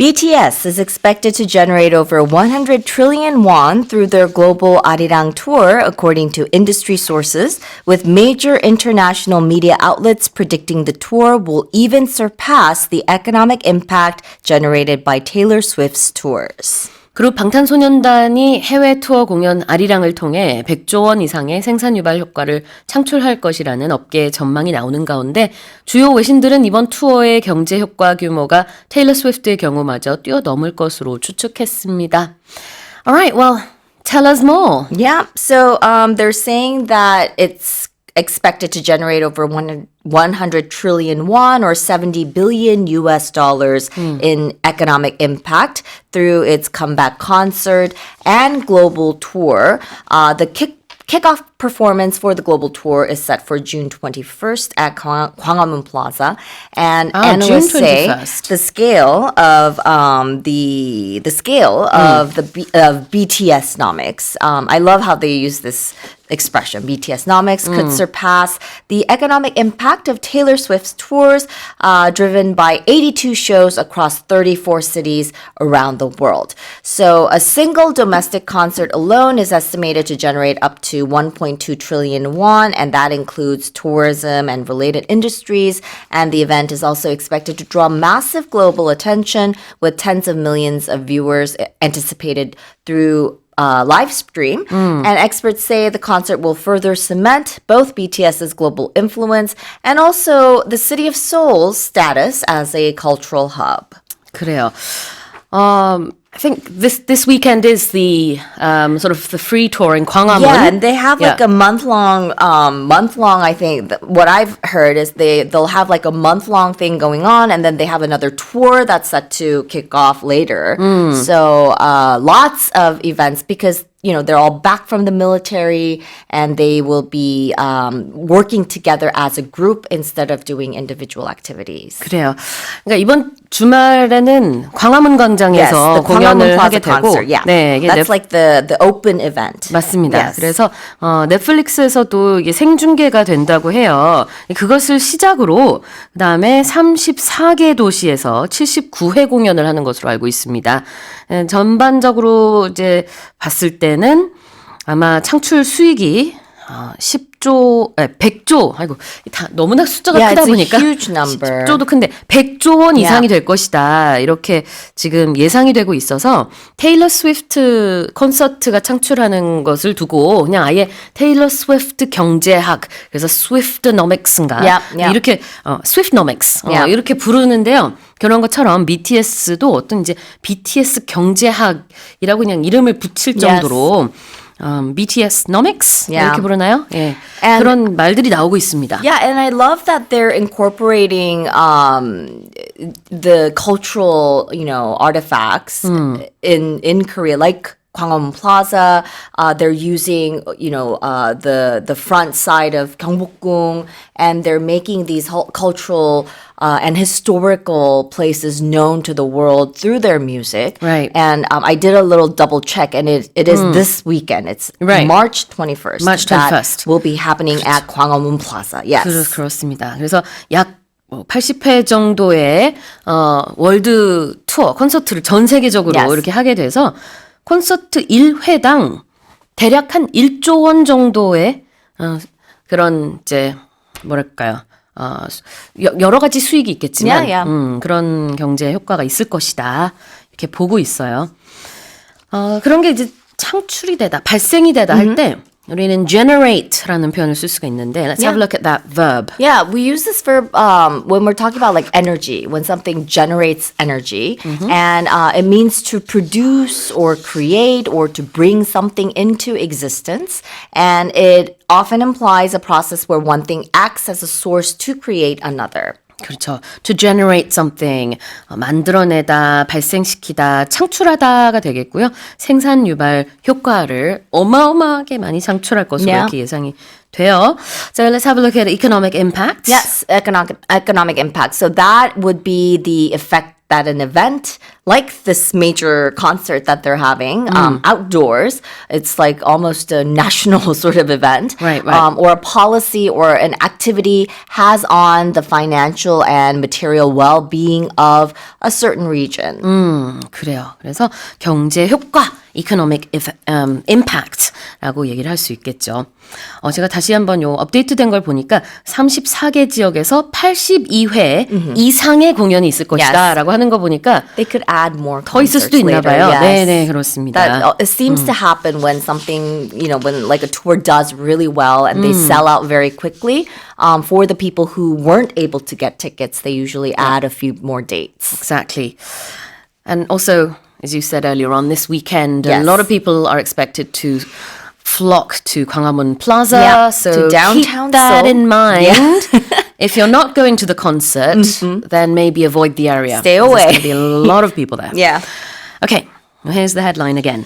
BTS is expected to generate over 100 trillion won through their global Arirang tour, according to industry sources, with major international media outlets predicting the tour will even surpass the economic impact generated by Taylor Swift's tours. 그룹 방탄소년단이 해외 투어 공연 아리랑을 통해 100조 원 이상의 생산 유발 효과를 창출할 것이라는 업계의 전망이 나오는 가운데 주요 외신들은 이번 투어의 경제 효과 규모가 테일러 스위프트의 경우마저 뛰어넘을 것으로 추측했습니다. Alright, well, tell us more. Yeah, so they're saying that it's expected to generate over 100 trillion won or 70 billion US dollars in economic impact through its comeback concert and global tour. The kickoff performance for the global tour is set for June 21st at Gwanghwamun Plaza, and analysts say the scale of BTSnomics. I love how they use this expression. BTSnomics could surpass the economic impact of Taylor Swift's tours, driven by 82 shows across 34 cities around the world. So a single domestic concert alone is estimated to generate up to 1.2 trillion won, and that includes tourism and related industries. And the event is also expected to draw massive global attention, with tens of millions of viewers anticipated through live stream. And experts say the concert will further cement both BTS's global influence and also the city of Seoul's status as a cultural hub. 그래요. I think this weekend is the sort of the free tour in Gwanghwamun. Yeah, and they have like a month long. I think what I've heard is they'll have like a month-long thing going on, and then they have another tour that's set to kick off later. So lots of events because they're all back from the military, and they will be working together as a group instead of doing individual activities. 그래요. 그러니까 이번 주말에는 광화문 광장에서 공연을 하게 되고, concert, yeah. 네, 이게 That's like the open event. 맞습니다. Yes. 그래서 넷플릭스에서도 이게 생중계가 된다고 해요. 그것을 시작으로 그다음에 34개 도시에서 79회 공연을 하는 것으로 알고 있습니다. 전반적으로 이제 봤을 때는 아마 창출 수익이 100조, 아이고, 다 너무나 숫자가 크다 보니까. It's a huge number. 10조도 큰데 100조 원 이상이 될 것이다. 이렇게 지금 예상이 되고 있어서 테일러 스위프트 콘서트가 창출하는 것을 두고 그냥 아예 테일러 스위프트 경제학, 그래서 스위프트노믹스인가 이렇게 스위프트노믹스 이렇게 부르는데요. 그런 것처럼 BTS도 어떤 이제 BTS 경제학이라고 그냥 이름을 붙일 정도로 BTSnomics 이렇게 부르나요? 예. 그런 말들이 나오고 있습니다. Yeah, and I love that they're incorporating the cultural, artifacts in Korea, like Gwanghwamun Plaza. They're using, the front side of Gyeongbokgung, and they're making these cultural and historical places known to the world through their music. Right. And I did a little double check, and it is this weekend. It's March 21st. March 21st. That will be happening at Gwanghwamun Plaza. Yes. 그렇습니다. 그래서 약 80회 정도의 월드 투어 콘서트를 전 세계적으로 이렇게 하게 돼서 콘서트 1회당 대략 한 1조 원 정도의 그런 이제 뭐랄까요? 여러 가지 수익이 있겠지만 그런 경제 효과가 있을 것이다. 이렇게 보고 있어요. 그런 게 이제 창출이 되다, 발생이 되다 할 때 우리는 generate라는 표현을 쓸 수가 있는데 let's have a look at that verb. Yeah, we use this verb when we're talking about like energy, when something generates energy, and it means to produce or create or to bring something into existence, and it often implies a process where one thing acts as a source to create another. 그렇죠. To generate something, 만들어내다, 발생시키다, 창출하다가 되겠고요. 생산 유발 효과를 어마어마하게 많이 창출할 것으로 이렇게 예상이 돼요. So let's have a look at economic impact. Yes, economic impact. So that would be the effect that an event like this major concert that they're having outdoors, it's like almost a national sort of event, Right. or a policy or an activity has on the financial and material well-being of a certain region. 그래요. 그래서 경제 효과, economic impact라고 얘기를 할 수 있겠죠. 제가 다시 한번 요 업데이트된 걸 보니까 34개 지역에서 82회 이상의 공연이 있을 것이다 라고 하는 거 보니까 They could add more 더 있을 concerts 수도 있나 later. 봐요. Yes. 네네, 그렇습니다. That it seems to happen when something, when like a tour does really well and they sell out very quickly. For the people who weren't able to get tickets, they usually add a few more dates. Exactly. And also, as you said earlier on, this weekend, a Yes. lot of people are expected to flock to Gwanghwamun Plaza. Yeah, so to downtown keep that Seoul. in mind. If you're not going to the concert, then maybe avoid the area. Stay because away. There's going to be a lot of people there. Yeah. Okay, well, here's the headline again.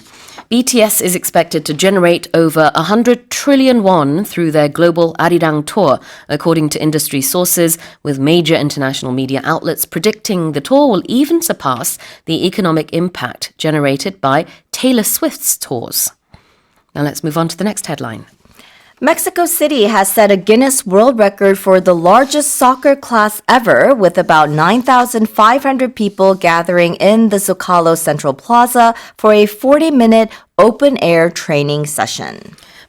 BTS is expected to generate over 100 trillion won through their global Arirang tour, according to industry sources, with major international media outlets predicting the tour will even surpass the economic impact generated by Taylor Swift's tours. Now let's move on to the next headline. Mexico City has set a Guinness World Record for the largest soccer class ever, with about 9,500 people gathering in the Zocalo Central Plaza for a 40-minute open-air training session.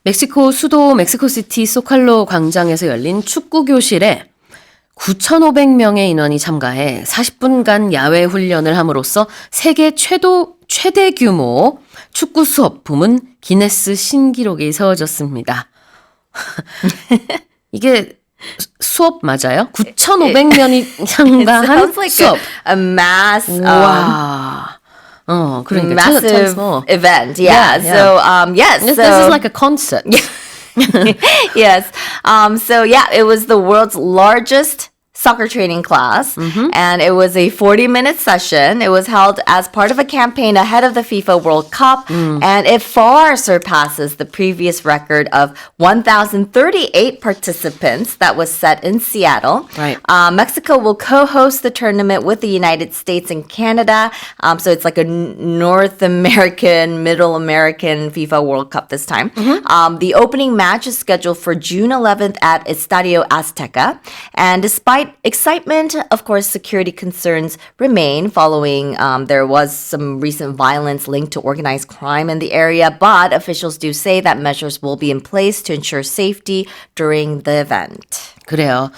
멕시코 수도 멕시코시티 소칼로 광장에서 열린 축구 교실에 9,500명의 인원이 참가해 40분간 야외 훈련을 함으로써 세계 최대 규모 축구 수업 부문 기네스 신기록이 세워졌습니다. 이게 수업 맞아요? 9,500명이 참가한 Sounds like 수업. a mass, 와. 그러니까 massive small. event. Yeah. Yeah, So, yes. This so, is like a concert. yes. So yeah, it was the world's largest soccer training class, and it was a 40-minute session. It was held as part of a campaign ahead of the FIFA World Cup, and it far surpasses the previous record of 1,038 participants that was set in Seattle. Right. Mexico will co-host the tournament with the United States and Canada. So it's like a North American, Middle American FIFA World Cup this time. The opening match is scheduled for June 11th at Estadio Azteca. And despite excitement, of course, security concerns remain following there was some recent violence linked to organized crime in the area. But officials do say that measures will be in place to ensure safety during the event. 그래요.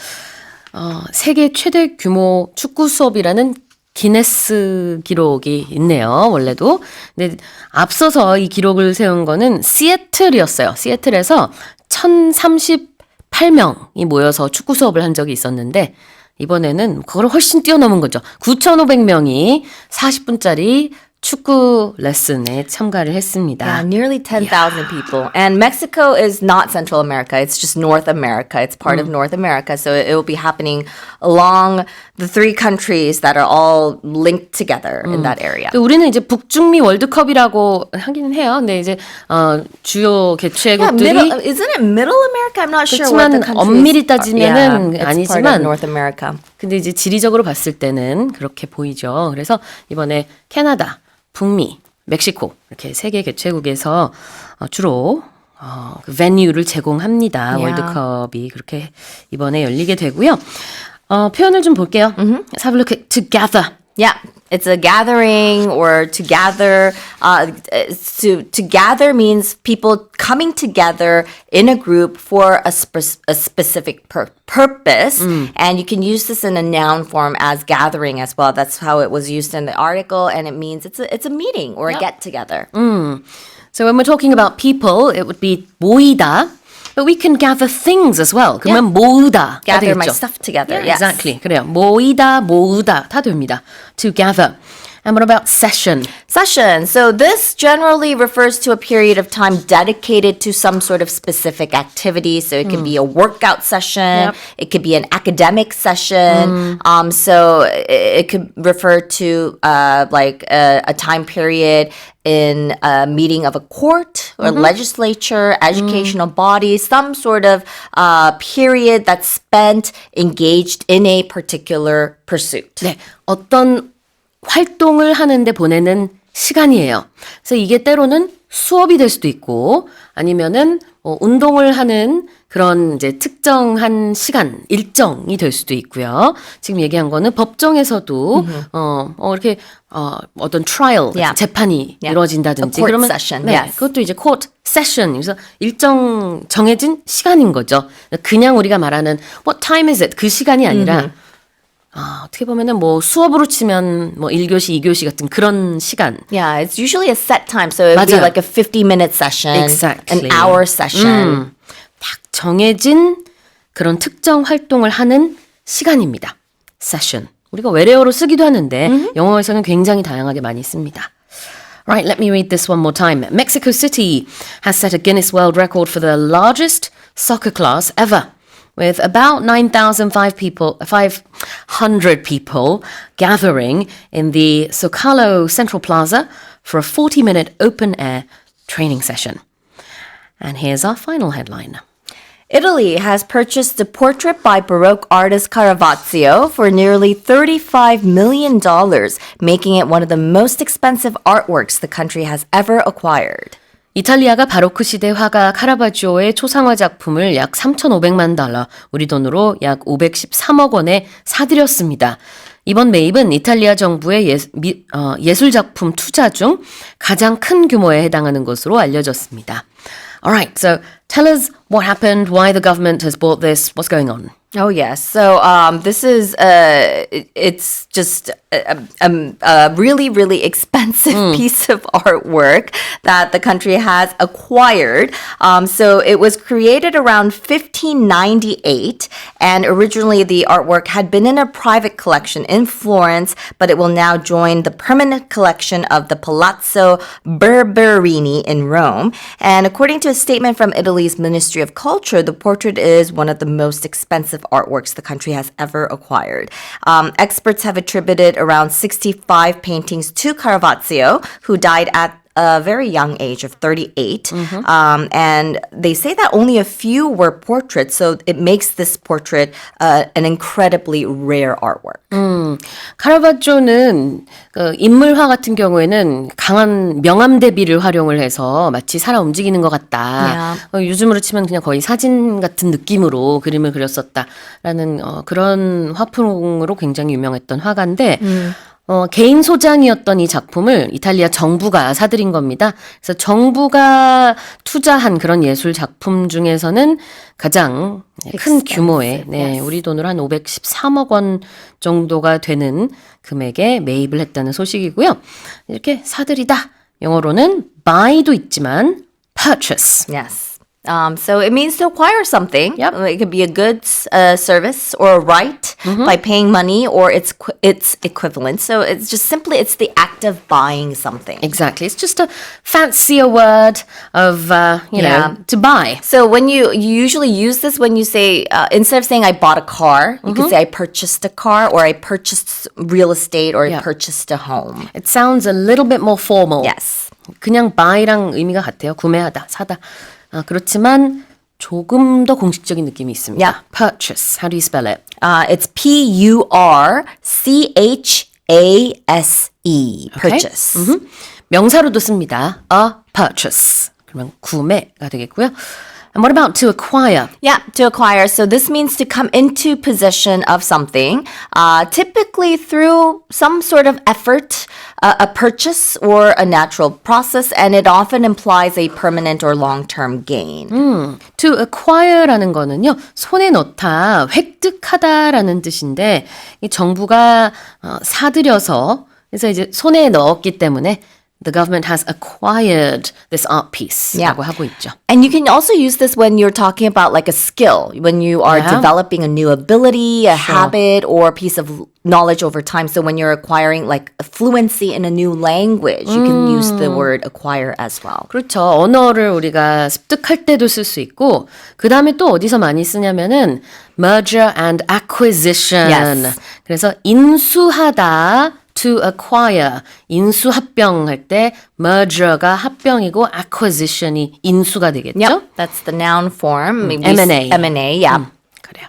세계 최대 규모 축구 수업이라는 기네스 기록이 있네요. 원래도. 근데 앞서서 이 기록을 세운 거는 시애틀이었어요. 시애틀에서 1,038명이 모여서 축구 수업을 한 적이 있었는데 이번에는 그걸 훨씬 뛰어넘은 거죠. 9,500명이 40분짜리 축구 레슨에 참가를 했습니다. Yeah, nearly 10,000 people. And Mexico is not Central America. It's just North America. It's part of North America. So it will be happening along the three countries that are all linked together in that area. 우리는 이제 북중미 월드컵이라고 하기는 해요. 근데 이제 주요 Yeah, 개최국들이 isn't it Middle America? I'm not sure what the 그렇지만 countries 엄밀히 are. 따지면은 Yeah, it's part 아니지만 of North America. 근데 이제 지리적으로 봤을 때는 그렇게 보이죠. 그래서 이번에 캐나다, 북미, 멕시코 이렇게 세 개 개최국에서 주로 그 베뉴를 제공합니다. Yeah. 월드컵이 그렇게 이번에 열리게 되고요. 표현을 좀 볼게요. Let's have a look at together. Yeah, it's a gathering or to gather. To gather means people coming together in a group for a specific purpose. And you can use this in a noun form as gathering as well. That's how it was used in the article, and it means it's a meeting or a get together. So when we're talking about people, it would be 모이다. But we can gather things as well. 그러면 모으다. Gather my stuff together. Yeah, Yes. exactly. 그래요. 모이다, 모으다 다 됩니다. To gather. And what about session? Session. So this generally refers to a period of time dedicated to some sort of specific activity. So it could be a workout session. Yep. It could be an academic session. So it could refer to like a time period in a meeting of a court or legislature, educational body, some sort of period that's spent engaged in a particular pursuit. 네, 어떤 활동을 하는데 보내는 시간이에요. 그래서 이게 때로는 수업이 될 수도 있고 아니면은 운동을 하는 그런 이제 특정한 시간, 일정이 될 수도 있고요. 지금 얘기한 거는 법정에서도 이렇게 어떤 트라이얼 Yeah. 재판이 Yeah. 이루어진다든지 A court 그러면 session, 네, yes. 그것도 이제 court session. 그래서 일정 정해진 시간인 거죠. 그냥 우리가 말하는 what time is it 그 시간이 아니라 어떻게 보면은 뭐 수업으로 치면 뭐 1교시, 2교시 같은 그런 시간. Yeah, it's usually a set time. So it would be 맞아요. like a 50-minute session, Exactly. an hour session. 딱 정해진 그런 특정 활동을 하는 시간입니다. session. 우리가 외래어로 쓰기도 하는데 영어에서는 굉장히 다양하게 많이 씁니다. Right, let me read this one more time. Mexico City has set a Guinness World Record for the largest soccer class ever, with about 9,500 people gathering in the Zocalo Central Plaza for a 40-minute open-air training session. And here's our final headline. Italy has purchased the portrait by Baroque artist Caravaggio for nearly $35 million, making it one of the most expensive artworks the country has ever acquired. 이탈리아가 바로크 시대 화가 카라바지오의 초상화 작품을 약 3,500만 달러, 우리 돈으로 약 513억 원에 사들였습니다. 이번 매입은 이탈리아 정부의 예술작품 투자 중 가장 큰 규모에 해당하는 것으로 알려졌습니다. Alright, so tell us what happened, why the government has bought this, what's going on? Oh yes. So this is it's just a really really expensive piece of artwork that the country has acquired. So it was created around 1598, and originally the artwork had been in a private collection in Florence, but it will now join the permanent collection of the Palazzo Berberini in Rome. And according to a statement from Italy's Ministry of Culture, the portrait is one of the most expensive artworks the country has ever acquired. Experts have attributed around 65 paintings to Caravaggio, who died at a very young age of 38. And they say that only a few were portraits, so it makes this portrait an incredibly rare artwork. 카라바조는 그 인물화 같은 경우에는 강한 명암 대비를 활용을 해서 마치 살아 움직이는 것 같다. 요즘으로 치면 그냥 거의 사진 같은 느낌으로 그림을 그렸었다라는 그런 화풍으로 굉장히 유명했던 화가인데 개인 소장이었던 이 작품을 이탈리아 정부가 사들인 겁니다. 그래서 정부가 투자한 그런 예술 작품 중에서는 가장 큰 규모의, 네, 우리 돈으로 한 513억 원 정도가 되는 금액에 매입을 했다는 소식이고요. 이렇게 사들이다. 영어로는 buy도 있지만 purchase. Yes. So it means to acquire something. Yep. It could be a goods, service, or a right by paying money or its equivalent. So it's just simply it's the act of buying something. Exactly. It's just a fancier word of, you know, to buy. So when you usually use this when you say instead of saying I bought a car, you could say I purchased a car or I purchased real estate or I purchased a home. It sounds a little bit more formal. Yes. 그냥 buy랑 의미가 같아요. 구매하다, 사다. 그렇지만 조금 더 공식적인 느낌이 있습니다. Yeah. Purchase. How do you spell it? It's Purchase. Purchase. 명사로도 씁니다. A purchase. 그러면 구매가 되겠고요. And what about to acquire? Yeah, to acquire. So this means to come into possession of something, typically through some sort of effort, a purchase, or a natural process, and it often implies a permanent or long-term gain. To acquire라는 거는요, 손에 넣다, 획득하다라는 뜻인데, 이 정부가 사들여서, 그래서 이제 손에 넣었기 때문에 the government has acquired this art piece라고 하고 있죠. And you can also use this when you're talking about like a skill, when you are developing a new ability, a habit, or a piece of knowledge over time. So when you're acquiring like a fluency in a new language, you can use the word acquire as well. 그렇죠. 언어를 우리가 습득할 때도 쓸 수 있고, 그 다음에 또 어디서 많이 쓰냐면은 merger and acquisition. Yes. 그래서 인수하다. To acquire, 인수 합병할 때 merger가 합병이고 acquisition이 인수가 되겠죠? Yep, that's the noun form. Maybe M&A. M&A, yeah. 그래요.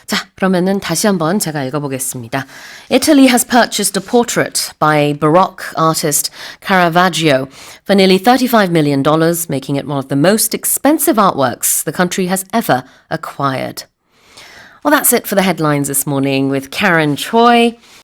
자, 그러면은 다시 한번 제가 읽어보겠습니다. Italy has purchased a portrait by Baroque artist Caravaggio for nearly $35 million, making it one of the most expensive artworks the country has ever acquired. Well, that's it for the headlines this morning with Karen Choi.